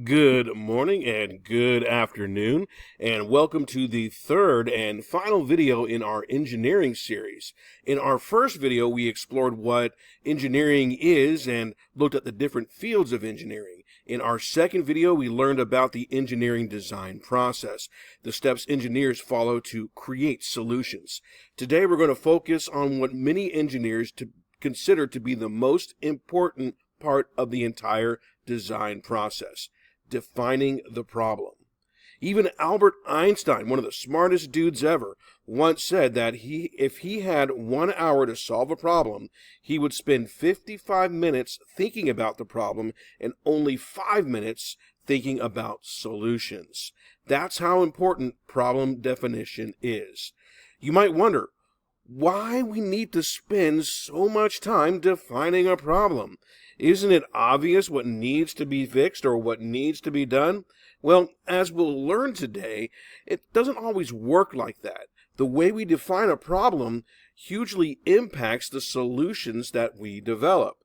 Good morning and good afternoon, and welcome to the third and final video in our engineering series. In our first video, we explored what engineering is and looked at the different fields of engineering. In our second video, we learned about the engineering design process, the steps engineers follow to create solutions. Today, we're going to focus on what many engineers consider to be the most important part of the entire design process: defining the problem. Even Albert Einstein, one of the smartest dudes ever, once said that if he had 1 hour to solve a problem, he would spend 55 minutes thinking about the problem and only 5 minutes thinking about solutions. That's how important problem definition is. You might wonder why we need to spend so much time defining a problem. Isn't it obvious what needs to be fixed or what needs to be done? Well, as we'll learn today, it doesn't always work like that. The way we define a problem hugely impacts the solutions that we develop.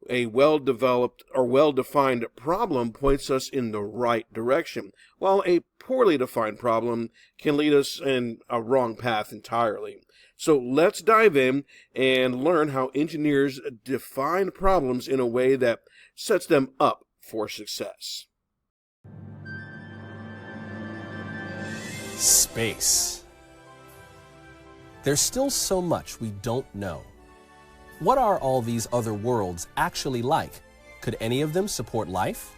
A well-developed or well-defined problem points us in the right direction, while a poorly defined problem can lead us in a wrong path entirely. So let's dive in and learn how engineers define problems in a way that sets them up for success. Space. There's still so much we don't know. What are all these other worlds actually like? Could any of them support life?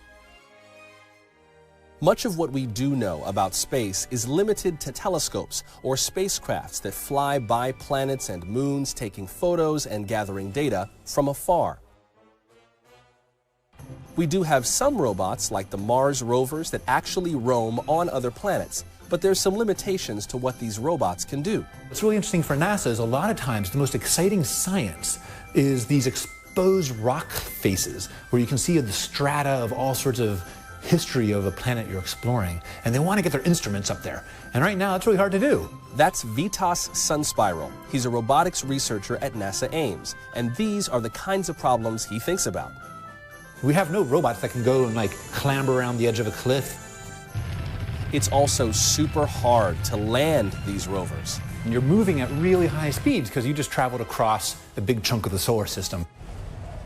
Much of what we do know about space is limited to telescopes or spacecrafts that fly by planets and moons, taking photos and gathering data from afar. We do have some robots, like the Mars rovers, that actually roam on other planets, but there's some limitations to what these robots can do. What's really interesting for NASA is a lot of times the most exciting science is these exposed rock faces, where you can see the strata of all sorts of history of a planet you're exploring, and they want to get their instruments up there. And right now, it's really hard to do. That's Vitas Sunspiral. He's a robotics researcher at NASA Ames, and these are the kinds of problems he thinks about. We have no robots that can go and clamber around the edge of a cliff. It's also super hard to land these rovers. And you're moving at really high speeds because you just traveled across a big chunk of the solar system.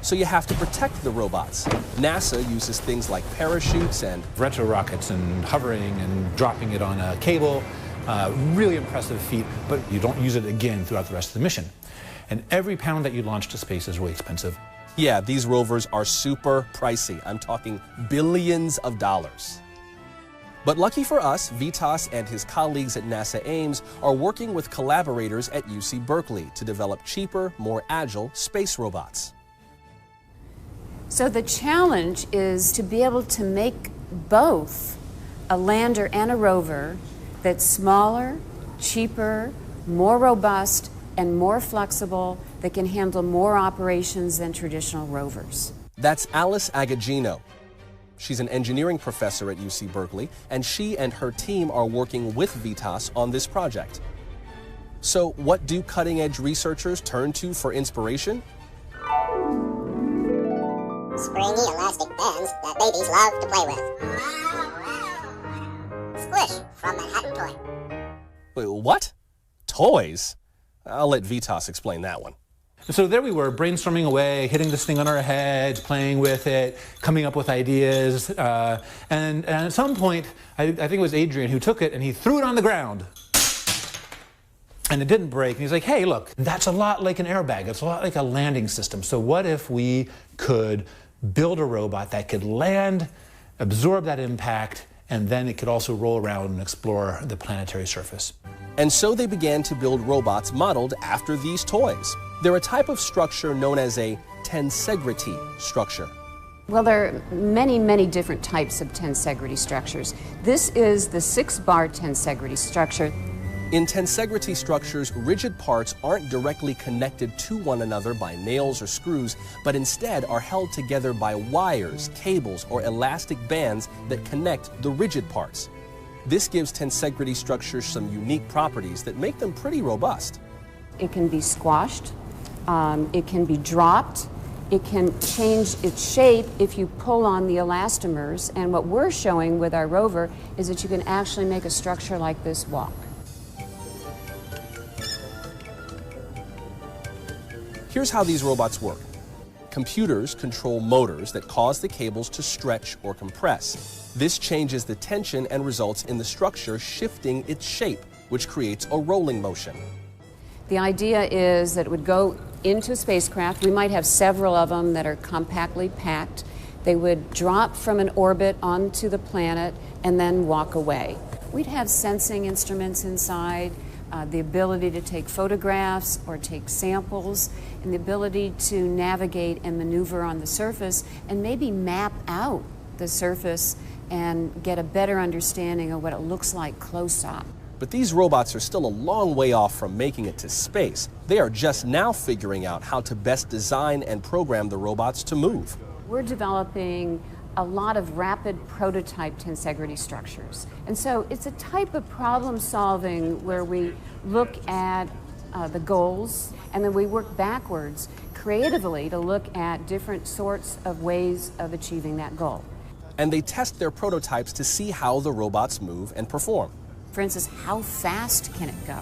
So you have to protect the robots. NASA uses things like parachutes and retro rockets and hovering and dropping it on a cable. Really impressive feat, but you don't use it again throughout the rest of the mission. And every pound that you launch to space is really expensive. Yeah, these rovers are super pricey. I'm talking billions of dollars. But lucky for us, Vitas and his colleagues at NASA Ames are working with collaborators at UC Berkeley to develop cheaper, more agile space robots. So the challenge is to be able to make both a lander and a rover that's smaller, cheaper, more robust, and more flexible, that can handle more operations than traditional rovers. That's Alice Agagino. She's an engineering professor at UC Berkeley, and she and her team are working with Vitas on this project. So what do cutting-edge researchers turn to for inspiration? Springy elastic bands that babies love to play with. Squish from Manhattan Toy. Wait, what? Toys? I'll let Vitas explain that one. So there we were, brainstorming away, hitting this thing on our heads, playing with it, coming up with ideas. And at some point, I think it was Adrian who took it and he threw it on the ground. And it didn't break. And he's like, hey, look, that's a lot like an airbag. It's a lot like a landing system. So what if we could build a robot that could land, absorb that impact, and then it could also roll around and explore the planetary surface? And so they began to build robots modeled after these toys. They're a type of structure known as a tensegrity structure. Well, there are many, many different types of tensegrity structures. This is the 6-bar tensegrity structure. In tensegrity structures, rigid parts aren't directly connected to one another by nails or screws, but instead are held together by wires, cables, or elastic bands that connect the rigid parts. This gives tensegrity structures some unique properties that make them pretty robust. It can be squashed, it can be dropped, It can change its shape if you pull on the elastomers, and what we're showing with our rover is that you can actually make a structure like this walk. Here's how these robots work. Computers control motors that cause the cables to stretch or compress. This changes the tension and results in the structure shifting its shape, which creates a rolling motion. The idea is that it would go into a spacecraft. We might have several of them that are compactly packed. They would drop from an orbit onto the planet and then walk away. We'd have sensing instruments inside, the ability to take photographs or take samples, and the ability to navigate and maneuver on the surface and maybe map out the surface and get a better understanding of what it looks like close up. But these robots are still a long way off from making it to space. They are just now figuring out how to best design and program the robots to move. We're developing a lot of rapid prototype tensegrity structures. And so it's a type of problem solving where we look at the goals and then we work backwards creatively to look at different sorts of ways of achieving that goal. And they test their prototypes to see how the robots move and perform. For instance, how fast can it go?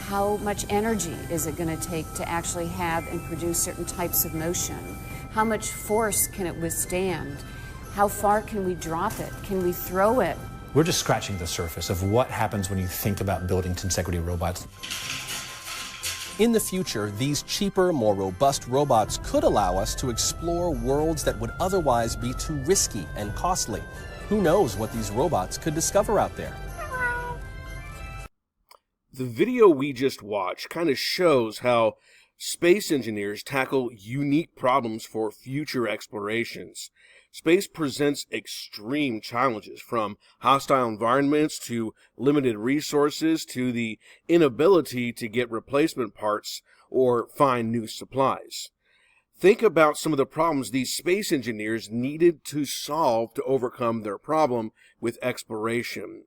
How much energy is it going to take to actually have and produce certain types of motion? How much force can it withstand? How far can we drop it? Can we throw it? We're just scratching the surface of what happens when you think about building tensegrity robots. In the future, these cheaper, more robust robots could allow us to explore worlds that would otherwise be too risky and costly. Who knows what these robots could discover out there? The video we just watched kind of shows how space engineers tackle unique problems for future explorations. Space presents extreme challenges, from hostile environments to limited resources to the inability to get replacement parts or find new supplies. Think about some of the problems these space engineers needed to solve to overcome their problem with exploration.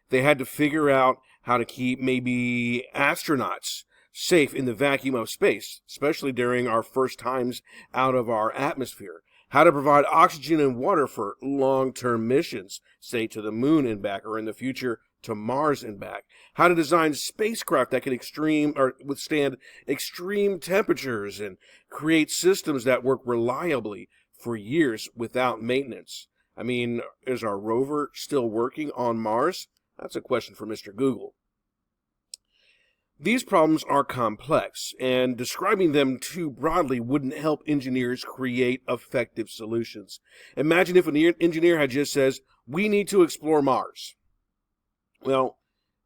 They had to figure out how to keep maybe astronauts safe in the vacuum of space, especially during our first times out of our atmosphere. How to provide oxygen and water for long-term missions, say to the moon and back, or in the future to Mars and back. How to design spacecraft that can withstand extreme temperatures and create systems that work reliably for years without maintenance. I mean, is our rover still working on Mars? That's a question for Mr. Google. These problems are complex, and describing them too broadly wouldn't help engineers create effective solutions. Imagine if an engineer had just says, "We need to explore Mars." Well,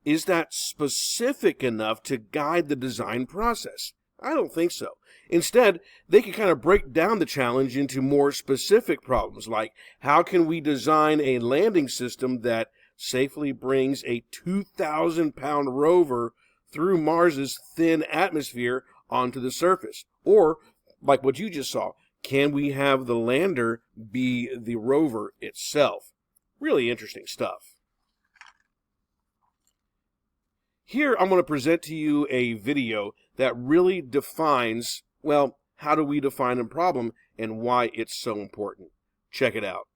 is that specific enough to guide the design process? I don't think so. Instead, they can kind of break down the challenge into more specific problems, like how can we design a landing system that safely brings a 2,000-pound rover through Mars's thin atmosphere onto the surface? Or, like what you just saw, can we have the lander be the rover itself? Really interesting stuff. Here I'm going to present to you a video that really defines, well, how do we define a problem and why it's so important. Check it out.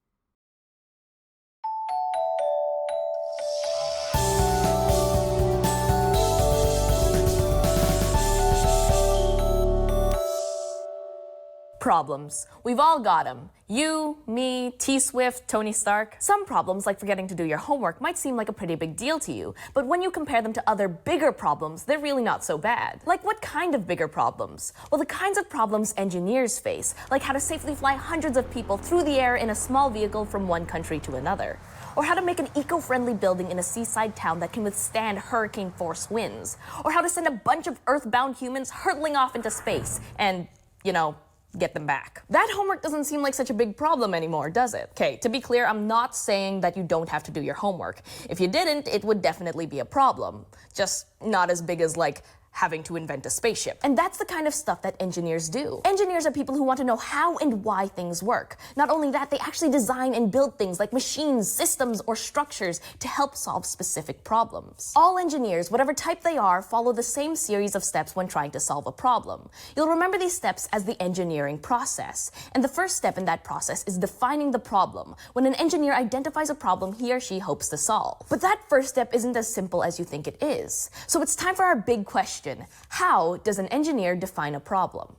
Problems. We've all got them. You, me, T-Swift, Tony Stark. Some problems, like forgetting to do your homework, might seem like a pretty big deal to you, but when you compare them to other bigger problems, they're really not so bad. Like what kind of bigger problems? Well, the kinds of problems engineers face, like how to safely fly hundreds of people through the air in a small vehicle from one country to another. Or how to make an eco-friendly building in a seaside town that can withstand hurricane-force winds. Or how to send a bunch of earthbound humans hurtling off into space and, you know, get them back. That homework doesn't seem like such a big problem anymore, does it? Okay, to be clear, I'm not saying that you don't have to do your homework. If you didn't, it would definitely be a problem. Just not as big as, like, having to invent a spaceship. And that's the kind of stuff that engineers do. Engineers are people who want to know how and why things work. Not only that, they actually design and build things like machines, systems, or structures to help solve specific problems. All engineers, whatever type they are, follow the same series of steps when trying to solve a problem. You'll remember these steps as the engineering process. And the first step in that process is defining the problem, when an engineer identifies a problem he or she hopes to solve. But that first step isn't as simple as you think it is. So it's time for our big question. How does an engineer define a problem?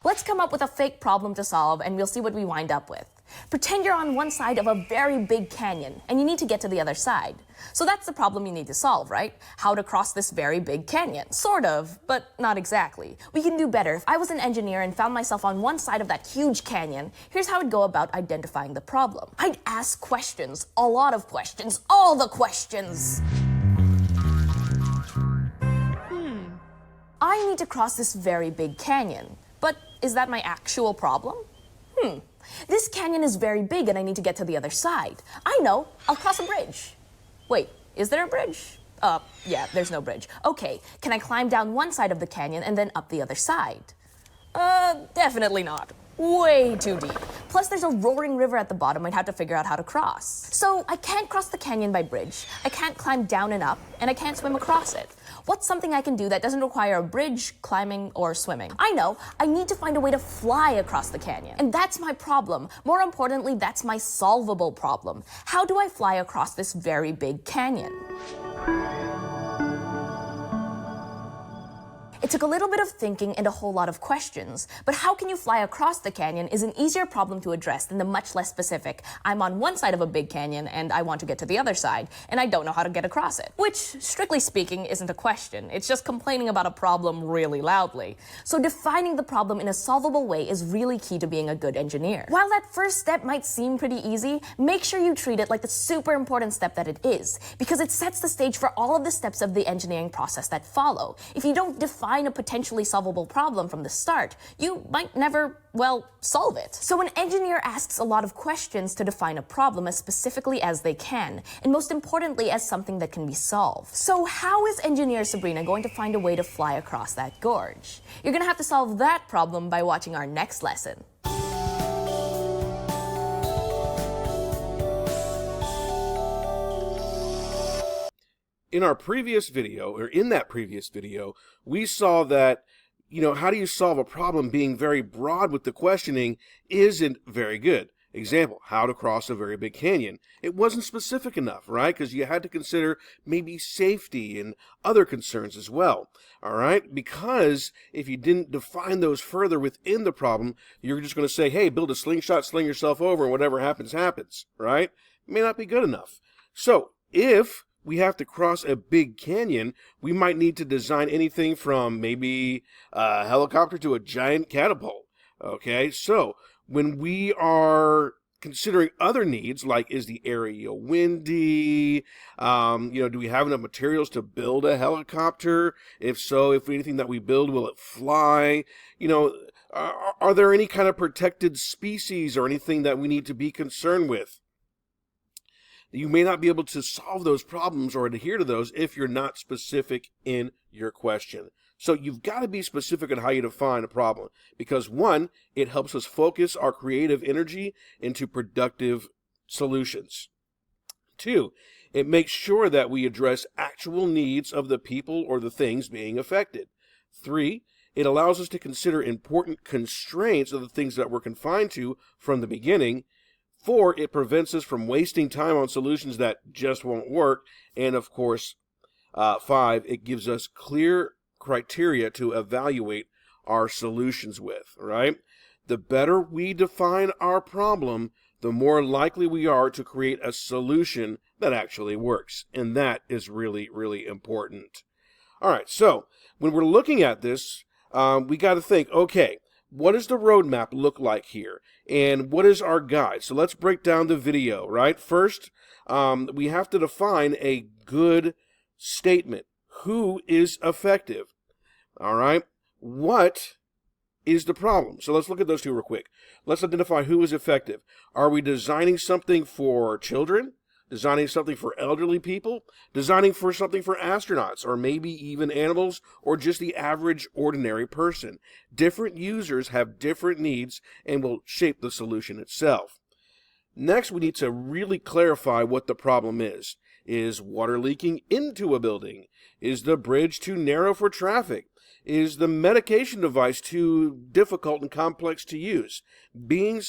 Let's come up with a fake problem to solve and we'll see what we wind up with. Pretend you're on one side of a very big canyon and you need to get to the other side. So that's the problem you need to solve, right? How to cross this very big canyon. Sort of, but not exactly. We can do better. If I was an engineer and found myself on one side of that huge canyon, here's how I'd go about identifying the problem. I'd ask questions, a lot of questions, all the questions. I need to cross this very big canyon, but is that my actual problem? This canyon is very big and I need to get to the other side. I know, I'll cross a bridge. Wait, is there a bridge? Yeah, there's no bridge. Okay, can I climb down one side of the canyon and then up the other side? Definitely not. Way too deep. Plus, there's a roaring river at the bottom I'd have to figure out how to cross. So, I can't cross the canyon by bridge, I can't climb down and up, and I can't swim across it. What's something I can do that doesn't require a bridge, climbing, or swimming? I know, I need to find a way to fly across the canyon. And that's my problem. More importantly, that's my solvable problem. How do I fly across this very big canyon? It took a little bit of thinking and a whole lot of questions, but how can you fly across the canyon is an easier problem to address than the much less specific, I'm on one side of a big canyon and I want to get to the other side, and I don't know how to get across it. Which, strictly speaking, isn't a question. It's just complaining about a problem really loudly. So defining the problem in a solvable way is really key to being a good engineer. While that first step might seem pretty easy, make sure you treat it like the super important step that it is, because it sets the stage for all of the steps of the engineering process that follow. If you don't define a potentially solvable problem from the start, you might never, well, solve it. So an engineer asks a lot of questions to define a problem as specifically as they can, and most importantly, as something that can be solved. So how is engineer Sabrina going to find a way to fly across that gorge? You're gonna have to solve that problem by watching our next lesson. In that previous video, we saw that, how do you solve a problem being very broad with the questioning isn't very good. Example, how to cross a very big canyon. It wasn't specific enough, right? Because you had to consider maybe safety and other concerns as well, all right? Because if you didn't define those further within the problem, you're just going to say, hey, build a slingshot, sling yourself over, and whatever happens, happens, right? It may not be good enough. So, if we have to cross a big canyon, we might need to design anything from maybe a helicopter to a giant catapult. Okay, so when we are considering other needs, like is the area windy, do we have enough materials to build a helicopter? If so, if anything that we build, will it fly? Are there any kind of protected species or anything that we need to be concerned with? You may not be able to solve those problems or adhere to those if you're not specific in your question. So you've got to be specific on how you define a problem, because one, it helps us focus our creative energy into productive solutions. Two, it makes sure that we address actual needs of the people or the things being affected. Three, it allows us to consider important constraints of the things that we're confined to from the beginning. 4, it prevents us from wasting time on solutions that just won't work. And of course, 5, it gives us clear criteria to evaluate our solutions with, right? The better we define our problem, the more likely we are to create a solution that actually works. And that is really, really important. All right, so when we're looking at this, we got to think, okay, what does the roadmap look like here? And what is our guide? So let's break down the video, right? First, we have to define a good statement. Who is effective? All right. What is the problem? So let's look at those two real quick. Let's identify who is effective. Are we designing something for children? designing something for elderly people, designing for something for astronauts, or maybe even animals, or just the average ordinary person. Different users have different needs and will shape the solution itself. Next, we need to really clarify what the problem is. Is water leaking into a building? Is the bridge too narrow for traffic? Is the medication device too difficult and complex to use? Being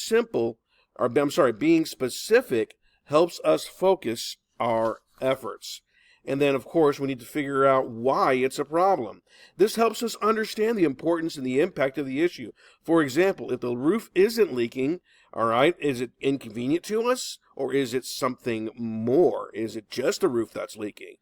specific helps us focus our efforts. And then, of course, we need to figure out why it's a problem. This helps us understand the importance and the impact of the issue. For example, if the roof isn't leaking, all right, is it inconvenient to us, or is it something more? Is it just the roof that's leaking?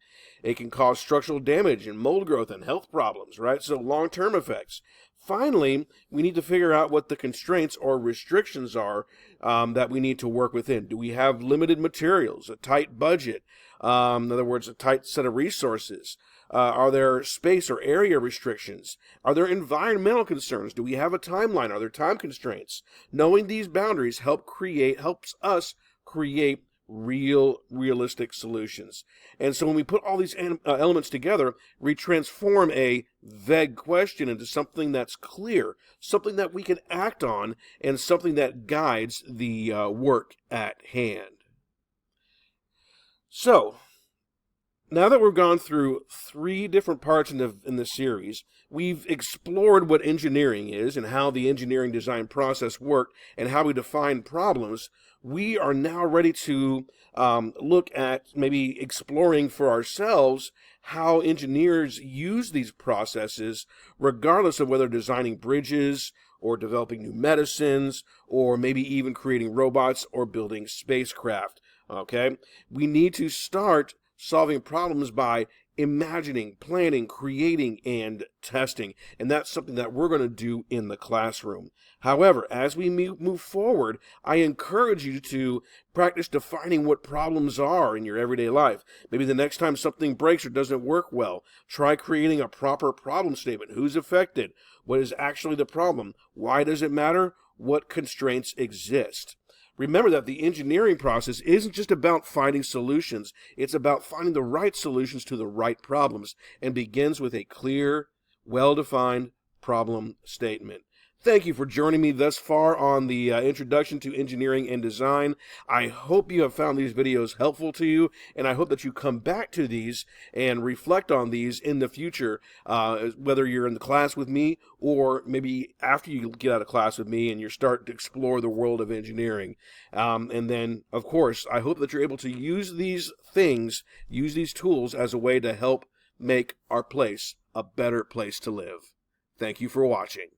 It can cause structural damage and mold growth and health problems, right? So long-term effects. Finally, we need to figure out what the constraints or restrictions are that we need to work within. Do we have limited materials, a tight budget? In other words, a tight set of resources? Are there space or area restrictions? Are there environmental concerns? Do we have a timeline? Are there time constraints? Knowing these boundaries helps us create realistic solutions. And so when we put all these elements together, we transform a vague question into something that's clear, something that we can act on, and something that guides the work at hand. So, now that we've gone through 3 different parts in the series, we've explored what engineering is and how the engineering design process worked and how we define problems. We are now ready to look at maybe exploring for ourselves how engineers use these processes, regardless of whether designing bridges or developing new medicines or maybe even creating robots or building spacecraft. Okay? We need to start solving problems by imagining, planning, creating, and testing. And that's something that we're going to do in the classroom. However, as we move forward, I encourage you to practice defining what problems are in your everyday life. Maybe the next time something breaks or doesn't work well, try creating a proper problem statement. Who's affected? What is actually the problem? Why does it matter? What constraints exist? Remember that the engineering process isn't just about finding solutions. It's about finding the right solutions to the right problems and begins with a clear, well-defined problem statement. Thank you for joining me thus far on the introduction to engineering and design. I hope you have found these videos helpful to you, and I hope that you come back to these and reflect on these in the future, whether you're in the class with me or maybe after you get out of class with me and you start to explore the world of engineering. And then, of course, I hope that you're able to use these things, use these tools as a way to help make our place a better place to live. Thank you for watching.